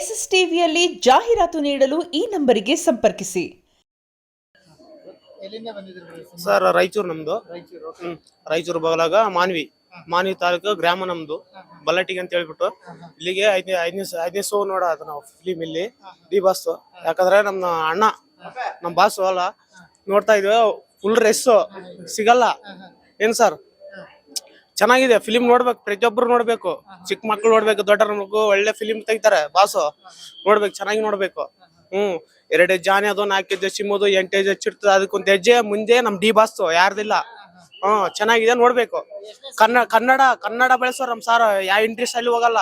S S ಟಿವಿಯಲ್ಲಿ ಜಾಹೀರಾತು ನೀಡಲು ಈ ನಂಬರಿಗೆ ಸಂಪರ್ಕಿಸಿ. ಸರ್ ರಾಯಚೂರು ನಮ್ದು. ರಾಯಚೂರು ಬಗಲಾಗ ಮಾನ್ವಿ ತಾಲೂಕು ಗ್ರಾಮ ನಮ್ದು. ಬಲ್ಲಟ್ಟಿಗೆ ಅಂತ ಹೇಳ್ಬಿಟ್ಟು ಇಲ್ಲಿಗೆ ಐದನೇ ಶೋ ನೋಡ ಅದು ನಾವು ಫಿಲಿಮ್ ಇಲ್ಲಿ ಡಿ ಬಾಸ್. ಯಾಕಂದ್ರೆ ನಮ್ಮ ಅಣ್ಣ ನಮ್ಮ ಬಾಸ್ ಅಲ್ಲ ನೋಡ್ತಾ ಇದ್ವಿ, ಫುಲ್ ರೆಸ್ ಸಿಗಲ್ಲ ಏನ್ ಸರ್. ಚೆನ್ನಾಗಿದೆ ಫಿಲಿಮ್, ನೋಡ್ಬೇಕು, ಪ್ರತಿಯೊಬ್ರು ನೋಡ್ಬೇಕು, ಚಿಕ್ಕ ಮಕ್ಳು ನೋಡ್ಬೇಕು, ದೊಡ್ಡರ ಮಕ್ಕಳು ಒಳ್ಳೆ ಫಿಲಿಮ್ ತೆಗಿತಾರೆ ಬಾಸು, ನೋಡ್ಬೇಕು, ಚೆನ್ನಾಗಿ ನೋಡ್ಬೇಕು. 2 ಹೆಜ್ಜೆ ಆನೆ ಅದು, 4 ಹೆಜ್ಜೆ ಸಿಮ್ಮದು, 8 ಹೆಜ್ಜೆ ಚಿಡ್ತದ, ಅದಕ್ಕೊಂದು ಹೆಜ್ಜೆ ಮುಂದೆ ನಮ್ ಡಿ ಬಾಸ್ ಯಾರ್ದಿಲ್ಲ. ಚೆನ್ನಾಗಿದೆ, ನೋಡ್ಬೇಕು. ಕನ್ನಡ ಬೆಳೆಸೋರು ನಮ್ ಸಾರ್. ಯಾವ ಇಂಟ್ರೆಸ್ಟ್ ಅಲ್ಲಿ ಹೋಗಲ್ಲ,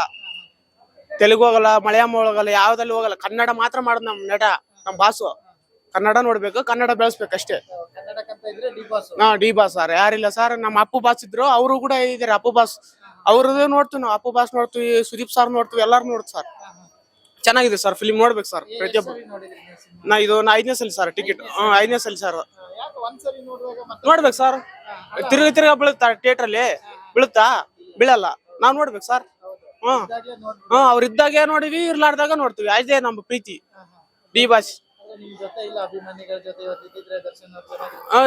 ತೆಲುಗು ಹೋಗಲ್ಲ, ಮಲಯಾಳಂ ಹೋಗಲ್ಲ, ಯಾವ್ದಲ್ಲಿ ಹೋಗಲ್ಲ, ಕನ್ನಡ ಮಾತ್ರ ಮಾಡೋದು ನಮ್ ನಟ, ನಮ್ ಬಾಸು. ಕನ್ನಡ ನೋಡ್ಬೇಕು, ಕನ್ನಡ ಬೆಳೆಸ್ಬೇಕು ಅಷ್ಟೇ. ಡಿ ಬಾಸ್ ಸರ್, ಯಾರಿಲ್ಲ ಸರ್. ನಮ್ಮ ಅಪ್ಪು ಬಾಸ್ ಇದ್ರು, ಅವರು ಕೂಡ ಇದಾರೆ. ಅಪ್ಪು ಬಾಸ್ ಅವ್ರದ್ದು ನೋಡ್ತೀವಿ ನಾವು, ಅಪ್ಪು ಬಾಸ್ ನೋಡ್ತೀವಿ, ಸುದೀಪ್ ಸರ್ ನೋಡ್ತೀವಿ, ಎಲ್ಲಾರು ನೋಡ್ತೀವಿ ಸರ್. ಚೆನ್ನಾಗಿದೆ ಸರ್ ಫಿಲಿಮ್, ನೋಡ್ಬೇಕು ಸರ್ ಪ್ರತಿಯೊಬ್ಬರು. ಇದು 5ನೇ ಸಲ ಸರ್ ಟಿಕೆಟ್. 5ನೇ ಸಲ ಸರ್ ನೋಡ್ಬೇಕು ಸರ್. ತಿರ್ಗಾ ಬೀಳುತ್ತಾ ಥಿಯೇಟರ್ ಅಲ್ಲಿ, ಬೀಳಲ್ಲ, ನಾವ್ ನೋಡ್ಬೇಕು ಸರ್. ಅವ್ರ ಇದ್ದಾಗ ನೋಡಿವಿ, ಇರ್ಲಾರ್ದಾಗ ನೋಡ್ತೀವಿ, ಅದೇ ನಮ್ಮ ಪ್ರೀತಿ ಡಿ ಬಾಸ್.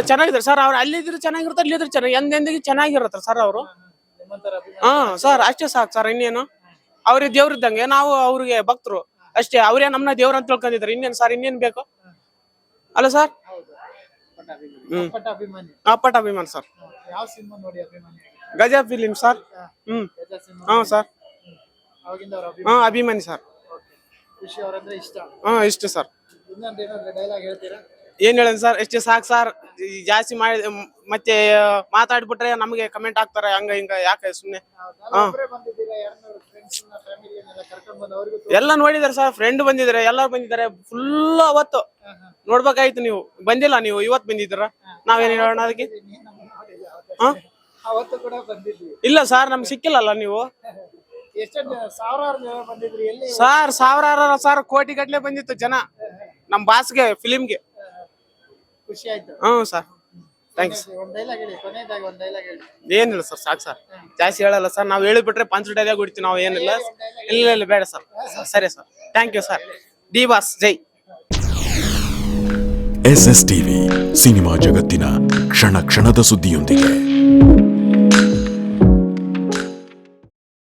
ಚೆನ್ನಾಗಿದ್ದಾರೆ ಸರ್. ಅವ್ರು ಅಲ್ಲಿದ್ರು ಚೆನ್ನಾಗಿರ್ತಾರೆ, ಇಲ್ಲಿದ್ರು ಚೆನ್ನಾಗಿ, ಎಂದೆಂದಿಗೆ ಚೆನ್ನಾಗಿರತ್ತ ಸರ್ ಅವರು. ಸರ್ ಅಷ್ಟೇ ಸಾಕು ಸರ್. ಇನ್ನೇನು, ಅವ್ರಿಗೆ ದೇವ್ರ ಇದ್ದಂಗೆ, ನಾವು ಅವ್ರಿಗೆ ಭಕ್ತರು ಅಷ್ಟೇ. ಅವ್ರೇ ನಮ್ನ ದೇವ್ರ ಅಂತ ತಿಳ್ಕೊಂಡಿದ್ದಾರೆ, ಇನ್ನೇನು ಸರ್, ಇನ್ನೇನ್ ಬೇಕು ಅಲ್ಲ ಸರ್. ಅಪ್ಪಟ ಅಭಿಮಾನಿ ಸರ್. ಗಜ ಫಿಲಿಮ್ ಸರ್. ಸರ್ ಅಭಿಮಾನಿ ಸರ್. ಇಷ್ಟ ಸರ್. ಏನ್ ಹೇಳ ಸರ್, ಎಷ್ಟೇ ಸಾಕು ಸರ್. ಜಾಸ್ತಿ ಮಾಡಿ ಮತ್ತೆ ಮಾತಾಡ್ಬಿಟ್ರೆ ನಮಗೆ ಕಮೆಂಟ್ ಹಾಕ್ತಾರೆ, ಹಂಗ ಹಿಂಗ, ಯಾಕೆ ಸುಮ್ನೆ. ಎಲ್ಲ ನೋಡಿದಾರೆ ಸರ್, ಫ್ರೆಂಡ್ ಬಂದಿದ್ದಾರೆ, ಎಲ್ಲಾರು ಬಂದಿದ್ದಾರೆ. ಫುಲ್ ಅವತ್ತು ನೋಡ್ಬೇಕಾಯ್ತು. ನೀವು ಬಂದಿಲ್ಲ, ನೀವು ಇವತ್ತು ಬಂದಿದ್ದೀರ, ನಾವೇನ್ ಹೇಳೋಣ ಅದಕ್ಕೆ. ಇಲ್ಲ ಸರ್, ನಮ್ಗೆ ಸಿಕ್ಕಿಲ್ಲಲ್ಲ ನೀವು ಸರ್. ಸಾವಿರಾರು ಸರ್, ಕೋಟಿ ಗಟ್ಲೆ ಬಂದಿತ್ತು ಜನ ನಮ್ ಬಾಸ್ಗೆ, ಫಿಲಿಮ್ಗೆ. ಖುಷಿ ಆಯ್ತು. Sir thanks. ಏನಿಲ್ಲ ಸರ್, ಸಾಕು ಸರ್, ಜಾಸ್ತಿ ಹೇಳಲ್ಲ ಸರ್. ನಾವ್ ಹೇಳಿಬಿಟ್ರೆ ಪಂಚ್ ಡೈಲಾಗ್ ಹೊಡಿತೀವಿ ನಾವು, ಏನಿಲ್ಲ. ಇಲ್ಲ ಬೇಡ ಸರ್. ಸರಿ sir, thank you sir. D boss ಜೈ. ಎಸ್ಎಸ್ ಟಿವಿ, ಸಿನಿಮಾ ಜಗತ್ತಿನ ಕ್ಷಣ ಕ್ಷಣದ ಸುದ್ದಿಯೊಂದಿಗೆ.